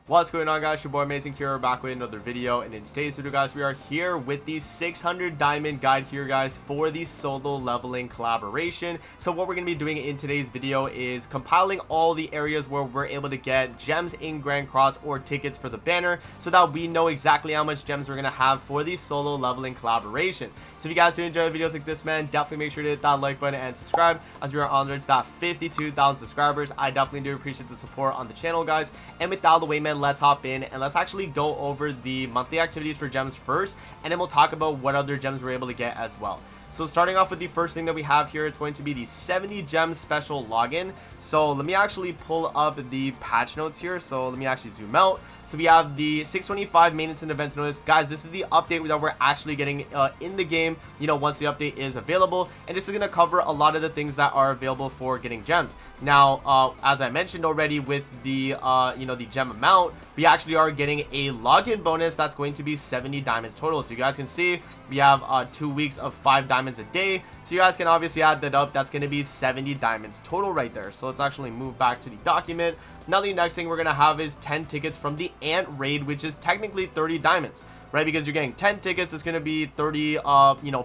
What's going on, guys? Your boy Amazing here, back with another video, and in today's video, guys, we are here with the 600 diamond guide here, guys, for the solo leveling collaboration. So what we're going to be doing in today's video is compiling all the areas where we're able to get gems in Grand Cross or tickets for the banner, so that we know exactly how much gems we're going to have for the solo leveling collaboration. So if you guys do enjoy videos like this, man, definitely make sure to hit that like button and subscribe, as we are on to that 52,000 subscribers. I definitely do appreciate the support on the channel, guys. And with that out of the way, man, let's hop in and let's actually go over the monthly activities for gems first, and then we'll talk about what other gems we're able to get as well. So starting off with the first thing that we have here, it's going to be the 70 gem special login. So let me actually pull up the patch notes here. So let me actually zoom out. So we have the 625 maintenance and events notice. Guys, this is the update that we're actually getting in the game, you know, once the update is available. And this is going to cover a lot of the things that are available for getting gems. Now, as I mentioned already with the, the gem amount, we actually are getting a login bonus that's going to be 70 diamonds total. So you guys can see we have 2 weeks of 5 diamonds a day. So you guys can obviously add that up. That's going to be 70 diamonds total right there. So let's actually move back to the document. Now the next thing we're going to have is 10 tickets from the Ant Raid, which is technically 30 diamonds, right? Because you're getting 10 tickets, it's going to be 30,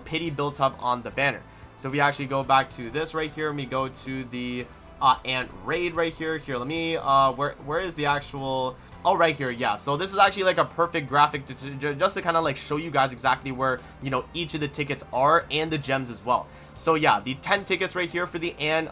pity built up on the banner. So if we actually go back to this right here, and we go to the Ant Raid right here. Here, let me, where is the actual... Oh, right here. Yeah, so this is actually like a perfect graphic just to kind of like show you guys exactly where, you know, each of the tickets are and the gems as well. So yeah, the 10 tickets right here for the Ant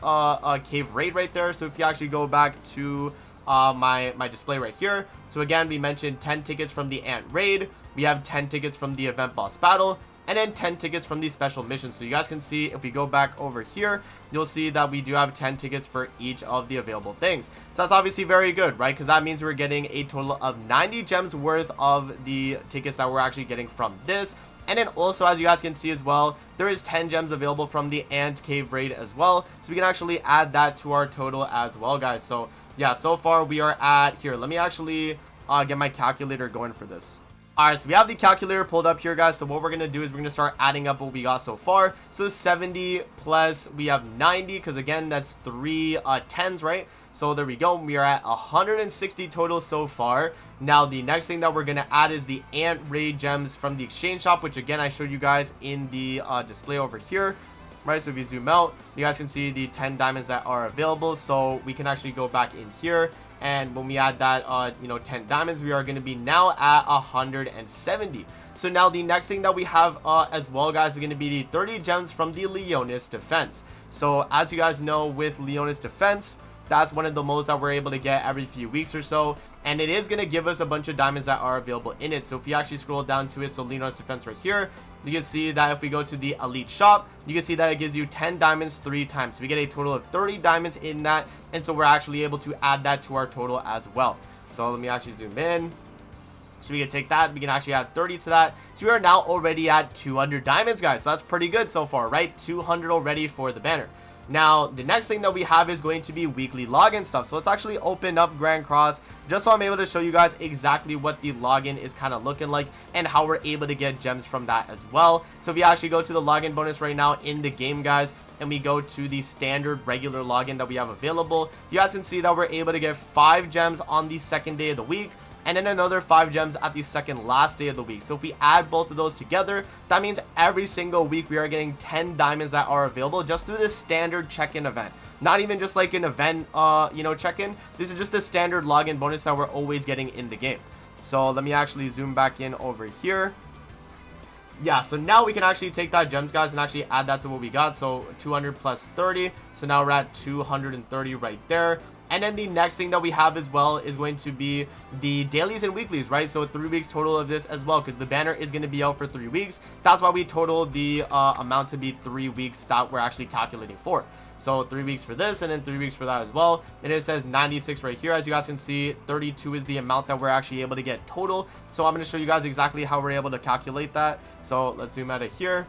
Cave Raid right there. So if you actually go back to my display right here, so again, we mentioned 10 tickets from the Ant Raid, we have 10 tickets from the Event Boss Battle, and then 10 tickets from the special mission. So you guys can see, if we go back over here, you'll see that we do have 10 tickets for each of the available things. So that's obviously very good, right? Because that means we're getting a total of 90 gems worth of the tickets that we're actually getting from this. And then also, as you guys can see as well, there is 10 gems available from the Ant Cave Raid as well. So we can actually add that to our total as well, guys. So yeah, so far we are at, here, let me actually get my calculator going for this. Alright, so we have the calculator pulled up here, guys. So what we're going to do is we're going to start adding up what we got so far. So 70 plus, we have 90, because again, that's 3 10s, right? So there we go. We are at 160 total so far. Now, the next thing that we're going to add is the Ant Raid gems from the exchange shop, which again, I showed you guys in the display over here. Right, so if you zoom out, you guys can see the 10 diamonds that are available. So we can actually go back in here. And when we add that, 10 diamonds, we are going to be now at 170. So now the next thing that we have as well, guys, is going to be the 30 gems from the Leonis Defense. So as you guys know, with Leonis Defense, that's one of the modes that we're able to get every few weeks or so. And it is going to give us a bunch of diamonds that are available in it. So if you actually scroll down to it, so Leonis Defense right here, you can see that if we go to the Elite Shop, you can see that it gives you 10 diamonds 3 times. So we get a total of 30 diamonds in that. And so we're actually able to add that to our total as well. So let me actually zoom in. So we can take that, we can actually add 30 to that. So we are now already at 200 diamonds, guys. So that's pretty good so far, right? 200 already for the banner. Now, the next thing that we have is going to be weekly login stuff. So let's actually open up Grand Cross just so I'm able to show you guys exactly what the login is kind of looking like and how we're able to get gems from that as well. So if you actually go to the login bonus right now in the game, guys, and we go to the standard regular login that we have available, you guys can see that we're able to get 5 gems on the second day of the week, and then another 5 gems at the second last day of the week. So if we add both of those together, that means every single week we are getting 10 diamonds that are available just through the standard check-in event. Not even just like an event, check-in. This is just the standard login bonus that we're always getting in the game. So let me actually zoom back in over here. Yeah, so now we can actually take that gems, guys, and actually add that to what we got. So 200 plus 30. So now we're at 230 right there. And then the next thing that we have as well is going to be the dailies and weeklies, right? So 3 weeks total of this as well, because the banner is going to be out for 3 weeks. That's why we totaled the amount to be 3 weeks that we're actually calculating for. So 3 weeks for this, and then 3 weeks for that as well. And it says 96 right here. As you guys can see, 32 is the amount that we're actually able to get total. So I'm going to show you guys exactly how we're able to calculate that. So let's zoom out of here.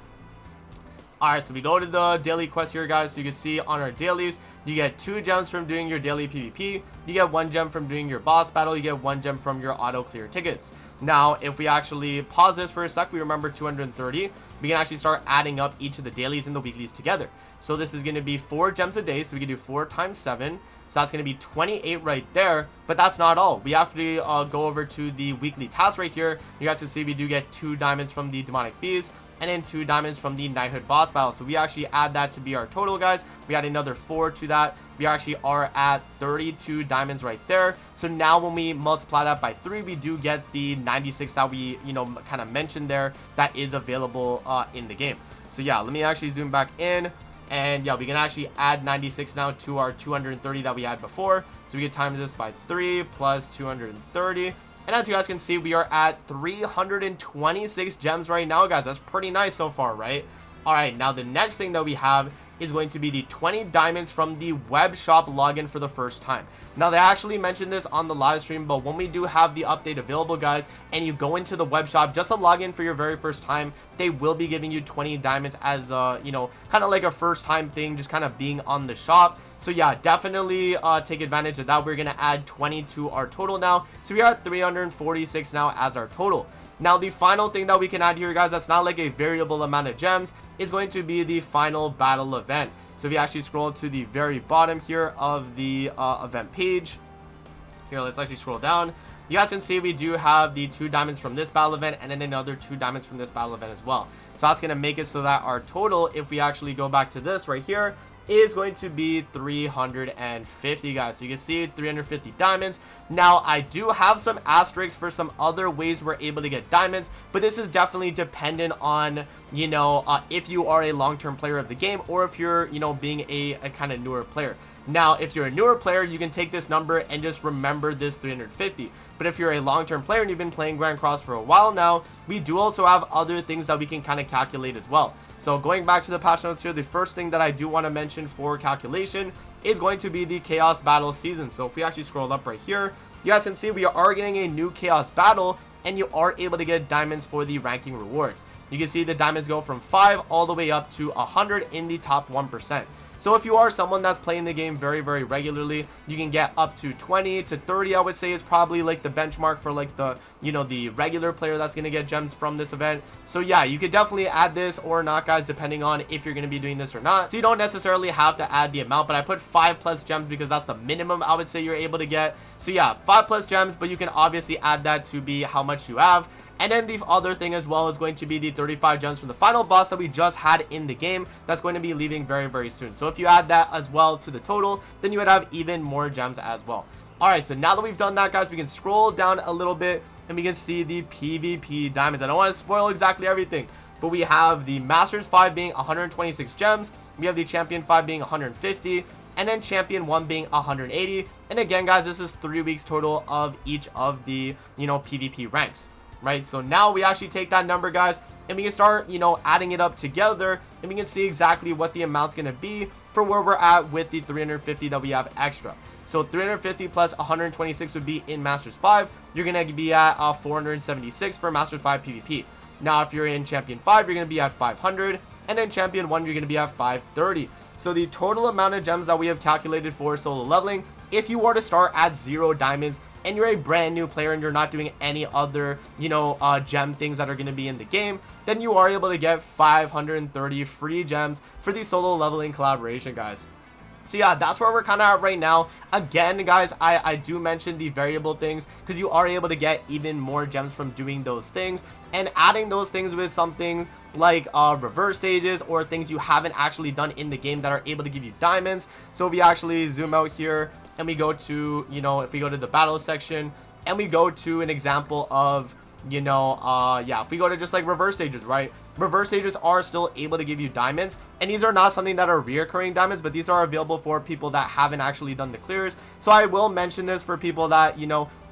Alright, so we go to the daily quest here, guys. So you can see on our dailies, you get 2 gems from doing your daily PvP. You get 1 gem from doing your boss battle. You get 1 gem from your auto clear tickets. Now, if we actually pause this for a sec, we remember 230. We can actually start adding up each of the dailies and the weeklies together. So this is going to be 4 gems a day. So we can do 4 times 7. So that's going to be 28 right there. But that's not all. We have to go over to the weekly task right here. You guys can see we do get 2 diamonds from the demonic bees, and then 2 diamonds from the knighthood boss battle. So we actually add that to be our total, guys. We add another 4 to that. We actually are at 32 diamonds right there. So now when we multiply that by 3, we do get the 96 that we, kind of mentioned there that is available in the game. So yeah, let me actually zoom back in. And yeah, we can actually add 96 now to our 230 that we had before. So we can times this by 3 plus 230. And as you guys can see, we are at 326 gems right now, guys. That's pretty nice so far, right? All right, now the next thing that we have is going to be the 20 diamonds from the web shop login for the first time. Now, they actually mentioned this on the live stream, but when we do have the update available, guys, and you go into the web shop just to log in for your very first time, they will be giving you 20 diamonds as, kind of like a first time thing, just kind of being on the shop. So yeah, definitely take advantage of that. We're going to add 20 to our total now. So we are at 346 now as our total. Now, the final thing that we can add here, guys, that's not like a variable amount of gems, is going to be the final battle event. So if you actually scroll to the very bottom here of the event page, here, let's actually scroll down. You guys can see we do have the 2 diamonds from this battle event and then another 2 diamonds from this battle event as well. So that's going to make it so that our total, if we actually go back to this right here, is going to be 350, guys. So you can see 350 diamonds. Now, I do have some asterisks for some other ways we're able to get diamonds, but this is definitely dependent on, if you are a long-term player of the game or if you're, being a kind of newer player. Now, if you're a newer player, you can take this number and just remember this 350. But if you're a long-term player and you've been playing Grand Cross for a while now, we do also have other things that we can kind of calculate as well. So going back to the patch notes here, the first thing that I do want to mention for calculation is going to be the Chaos Battle season. So if we actually scroll up right here, you guys can see we are getting a new Chaos Battle, and you are able to get diamonds for the ranking rewards. You can see the diamonds go from 5 all the way up to 100 in the top 1%. So if you are someone that's playing the game very, very regularly, you can get up to 20 to 30, I would say, is probably like the benchmark for like the, the regular player that's going to get gems from this event. So yeah, you could definitely add this or not, guys, depending on if you're going to be doing this or not. So you don't necessarily have to add the amount, but I put 5+ gems because that's the minimum I would say you're able to get. So yeah, 5+ gems, but you can obviously add that to be how much you have. And then the other thing as well is going to be the 35 gems from the final boss that we just had in the game. That's going to be leaving very, very soon. So if you add that as well to the total, then you would have even more gems as well. Alright, so now that we've done that, guys, we can scroll down a little bit and we can see the PvP diamonds. I don't want to spoil exactly everything, but we have the Masters 5 being 126 gems. We have the Champion 5 being 150. And then Champion 1 being 180. And again, guys, this is 3 weeks total of each of the, PvP ranks. Right, so now we actually take that number, guys, and we can start, adding it up together, and we can see exactly what the amount's going to be for where we're at with the 350 that we have extra. So 350 plus 126 would be in Masters 5. You're going to be at 476 for Masters 5 PvP. Now, if you're in Champion 5, you're going to be at 500, and then Champion 1, you're going to be at 530. So the total amount of gems that we have calculated for solo leveling, if you were to start at 0 diamonds, and you're a brand new player and you're not doing any other, gem things that are going to be in the game, then you are able to get 530 free gems for the solo leveling collaboration, guys. So yeah, that's where we're kind of at right now. Again, guys, I do mention the variable things because you are able to get even more gems from doing those things and adding those things with something like reverse stages or things you haven't actually done in the game that are able to give you diamonds. So if we actually zoom out here and we go to, if we go to the battle section and we go to an example of, if we go to just like reverse stages, right? Reverse stages are still able to give you diamonds, and these are not something that are reoccurring diamonds, but these are available for people that haven't actually done the clears. So I will mention this for people that,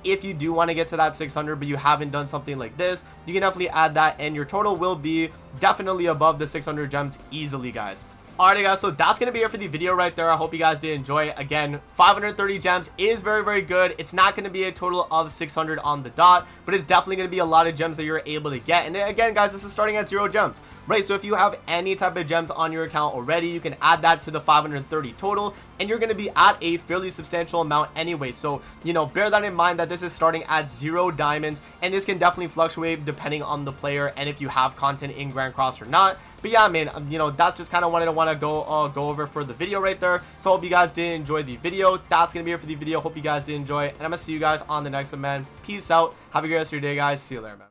if you do want to get to that 600 but you haven't done something like this, you can definitely add that and your total will be definitely above the 600 gems easily, guys. Alright guys, so that's going to be it for the video right there. I hope you guys did enjoy. Again, 530 gems is very, very good. It's not going to be a total of 600 on the dot, but it's definitely going to be a lot of gems that you're able to get. And again, guys, this is starting at 0 gems, right? So if you have any type of gems on your account already, you can add that to the 530 total, and you're going to be at a fairly substantial amount anyway. So, you know, bear that in mind that this is starting at 0 diamonds, and this can definitely fluctuate depending on the player and if you have content in Grand Cross or not. But yeah, man, you know, that's just kind of what I want to go over for the video right there. So I hope you guys did enjoy the video. That's going to be it for the video. Hope you guys did enjoy, and I'm going to see you guys on the next one, man. Peace out. Have a great rest of your day, guys. See you later, man.